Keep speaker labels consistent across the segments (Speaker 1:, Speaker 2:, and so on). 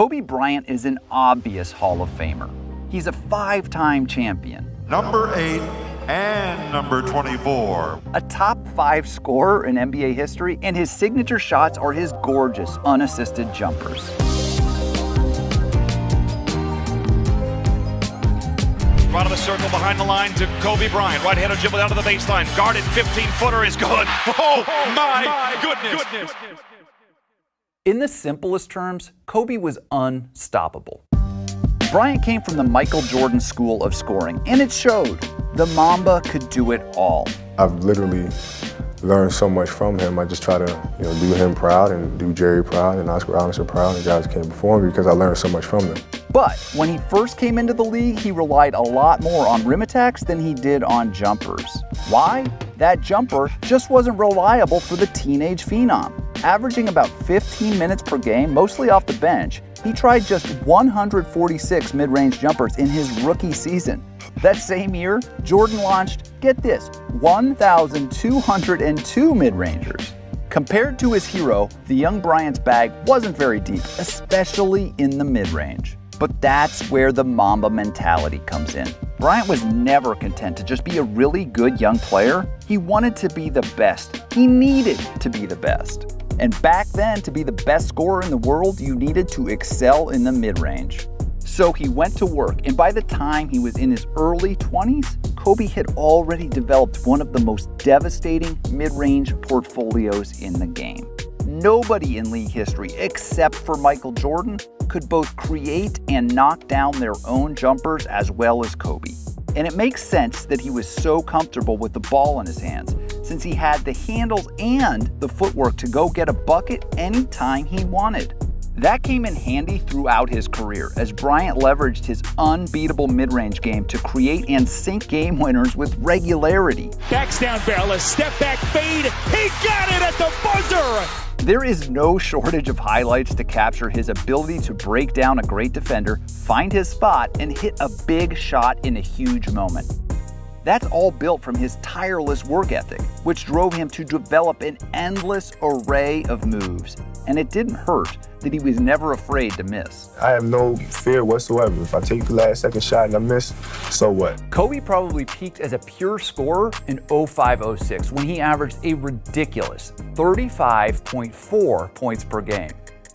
Speaker 1: Kobe Bryant is an obvious Hall of Famer. He's a 5-time champion.
Speaker 2: Number 8 and number 24.
Speaker 1: A top 5 scorer in NBA history, and his signature shots are his gorgeous, unassisted jumpers.
Speaker 3: Front of the circle, behind the line to Kobe Bryant. Right-handed dribble down to the baseline. Guarded, 15-footer is good. Oh, my goodness.
Speaker 1: In the simplest terms, Kobe was unstoppable. Bryant came from the Michael Jordan school of scoring, and it showed. The Mamba could do it all.
Speaker 4: I've literally learned so much from him. I just try to, do him proud and do Jerry proud and Oscar Robertson proud and guys came before me because I learned so much from them.
Speaker 1: But when he first came into the league, he relied a lot more on rim attacks than he did on jumpers. Why? That jumper just wasn't reliable for the teenage phenom. Averaging about 15 minutes per game, mostly off the bench, he tried just 146 mid-range jumpers in his rookie season. That same year, Jordan launched, get this, 1,202 mid-rangers. Compared to his hero, the young Bryant's bag wasn't very deep, especially in the mid-range. But that's where the Mamba mentality comes in. Bryant was never content to just be a really good young player. He wanted to be the best. He needed to be the best. And back then, to be the best scorer in the world, you needed to excel in the mid-range. So he went to work, and by the time he was in his early 20s, Kobe had already developed one of the most devastating mid-range portfolios in the game. Nobody in league history, except for Michael Jordan, could both create and knock down their own jumpers as well as Kobe. And it makes sense that he was so comfortable with the ball in his hands, since he had the handles and the footwork to go get a bucket anytime he wanted. That came in handy throughout his career, as Bryant leveraged his unbeatable mid-range game to create and sink game winners with regularity.
Speaker 5: Backs down barrel, a step back fade, he got it at the buzzer!
Speaker 1: There is no shortage of highlights to capture his ability to break down a great defender, find his spot, and hit a big shot in a huge moment. That's all built from his tireless work ethic, which drove him to develop an endless array of moves. And it didn't hurt that he was never afraid to miss.
Speaker 4: I have no fear whatsoever. If I take the last second shot and I miss, so what?
Speaker 1: Kobe probably peaked as a pure scorer in 05-06 when he averaged a ridiculous 35.4 points per game.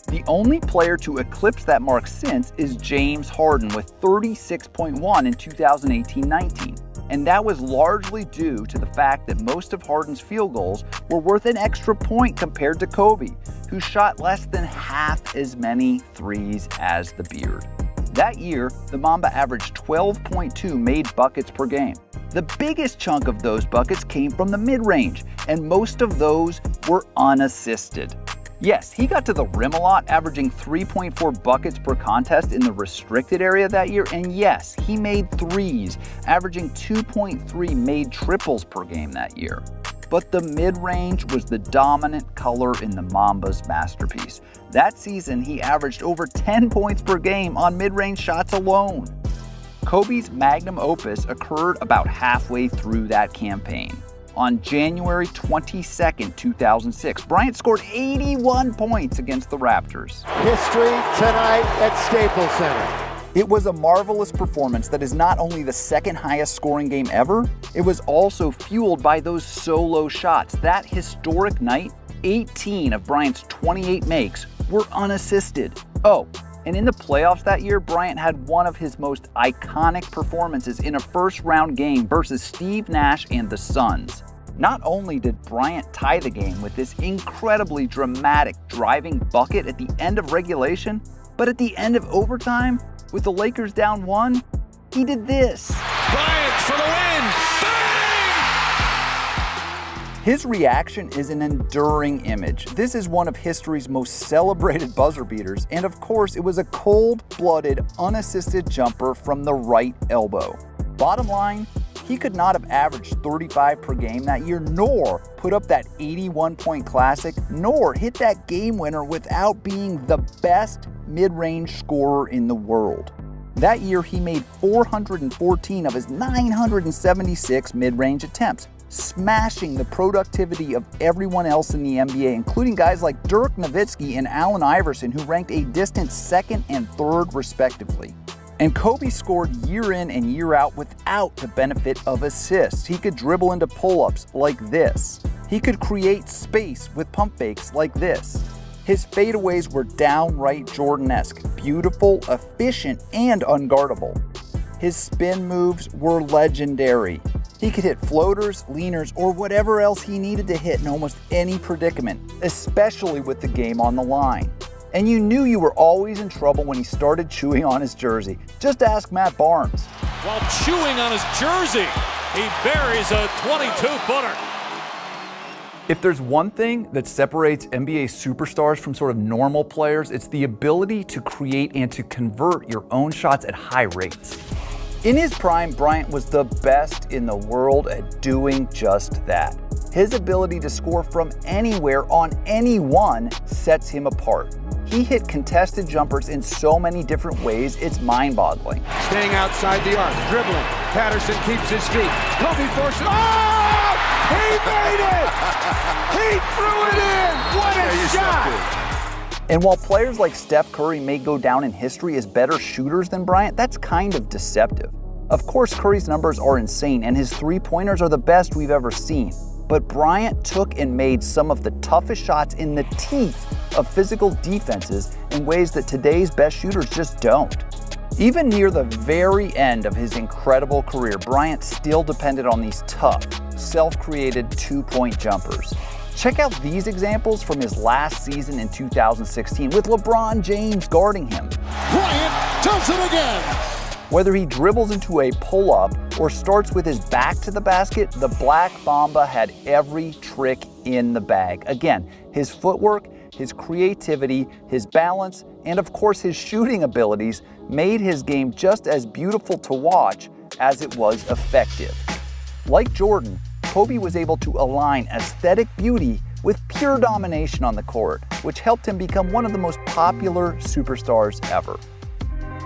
Speaker 1: The only player to eclipse that mark since is James Harden with 36.1 in 2018-19. And that was largely due to the fact that most of Harden's field goals were worth an extra point compared to Kobe, who shot less than half as many threes as the Beard. That year, the Mamba averaged 12.2 made buckets per game. The biggest chunk of those buckets came from the mid-range, and most of those were unassisted. Yes, he got to the rim a lot, averaging 3.4 buckets per contest in the restricted area that year, and yes, he made threes, averaging 2.3 made triples per game that year. But the mid-range was the dominant color in the Mamba's masterpiece. That season, he averaged over 10 points per game on mid-range shots alone. Kobe's magnum opus occurred about halfway through that campaign. On January 22, 2006, Bryant scored 81 points against the Raptors.
Speaker 6: History tonight at Staples Center.
Speaker 1: It was a marvelous performance that is not only the second highest scoring game ever, it was also fueled by those solo shots. That historic night, 18 of Bryant's 28 makes were unassisted. Oh, and in the playoffs that year, Bryant had one of his most iconic performances in a first-round game versus Steve Nash and the Suns. Not only did Bryant tie the game with this incredibly dramatic driving bucket at the end of regulation, but at the end of overtime, with the Lakers down 1, he did this.
Speaker 5: Bryant for the win! Bang!
Speaker 1: His reaction is an enduring image. This is one of history's most celebrated buzzer beaters, and of course, it was a cold-blooded, unassisted jumper from the right elbow. Bottom line, he could not have averaged 35 per game that year, nor put up that 81-point classic, nor hit that game winner without being the best mid-range scorer in the world. That year, he made 414 of his 976 mid-range attempts, smashing the productivity of everyone else in the NBA, including guys like Dirk Nowitzki and Allen Iverson, who ranked a distant second and third respectively. And Kobe scored year in and year out without the benefit of assists. He could dribble into pull-ups like this. He could create space with pump fakes like this. His fadeaways were downright Jordan-esque, beautiful, efficient, and unguardable. His spin moves were legendary. He could hit floaters, leaners, or whatever else he needed to hit in almost any predicament, especially with the game on the line. And you knew you were always in trouble when he started chewing on his jersey. Just ask Matt Barnes.
Speaker 5: While chewing on his jersey, he buries a 22-footer.
Speaker 1: If there's one thing that separates NBA superstars from sort of normal players, it's the ability to create and to convert your own shots at high rates. In his prime, Bryant was the best in the world at doing just that. His ability to score from anywhere on anyone sets him apart. He hit contested jumpers in so many different ways, it's mind-boggling.
Speaker 6: Staying outside the arc, dribbling. Patterson keeps his feet. Kobe forces. Oh! He made it! He threw it in! What a shot!
Speaker 1: And while players like Steph Curry may go down in history as better shooters than Bryant, that's kind of deceptive. Of course, Curry's numbers are insane, and his three-pointers are the best we've ever seen. But Bryant took and made some of the toughest shots in the teeth of physical defenses in ways that today's best shooters just don't. Even near the very end of his incredible career, Bryant still depended on these tough, self-created two-point jumpers. Check out these examples from his last season in 2016 with LeBron James guarding him.
Speaker 6: Bryant does it again!
Speaker 1: Whether he dribbles into a pull-up or starts with his back to the basket, the Black Mamba had every trick in the bag. Again, his footwork, his creativity, his balance, and of course his shooting abilities made his game just as beautiful to watch as it was effective. Like Jordan, Kobe was able to align aesthetic beauty with pure domination on the court, which helped him become one of the most popular superstars ever.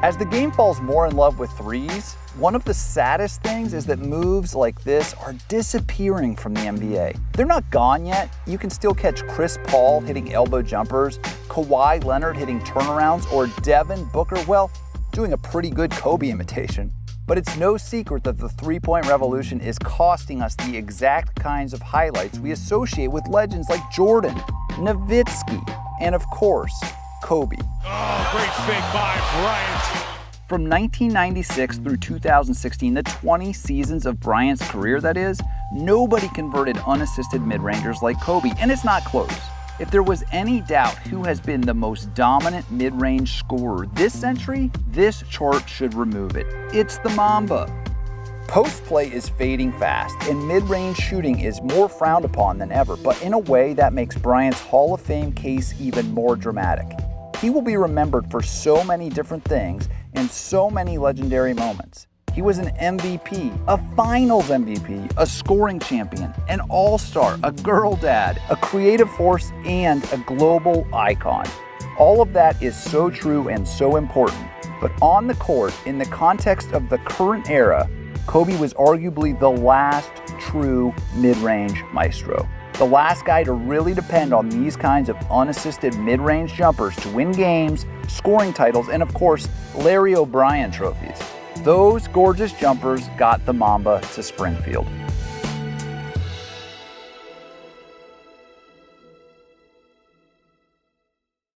Speaker 1: As the game falls more in love with threes, one of the saddest things is that moves like this are disappearing from the NBA. They're not gone yet. You can still catch Chris Paul hitting elbow jumpers, Kawhi Leonard hitting turnarounds, or Devin Booker, well, doing a pretty good Kobe imitation. But it's no secret that the three-point revolution is costing us the exact kinds of highlights we associate with legends like Jordan, Nowitzki, and of course, Kobe.
Speaker 5: Oh, great fake by Bryant.
Speaker 1: From 1996 through 2016, the 20 seasons of Bryant's career, that is, nobody converted unassisted mid-rangers like Kobe, and it's not close. If there was any doubt who has been the most dominant mid-range scorer this century, this chart should remove it. It's the Mamba. Post play is fading fast, and mid-range shooting is more frowned upon than ever, but in a way that makes Bryant's Hall of Fame case even more dramatic. He will be remembered for so many different things and so many legendary moments. He was an MVP, a finals MVP, a scoring champion, an all-star, a girl dad, a creative force, and a global icon. All of that is so true and so important, but on the court, in the context of the current era, Kobe was arguably the last true mid-range maestro. The last guy to really depend on these kinds of unassisted mid-range jumpers to win games, scoring titles, and of course, Larry O'Brien trophies. Those gorgeous jumpers got the Mamba to Springfield.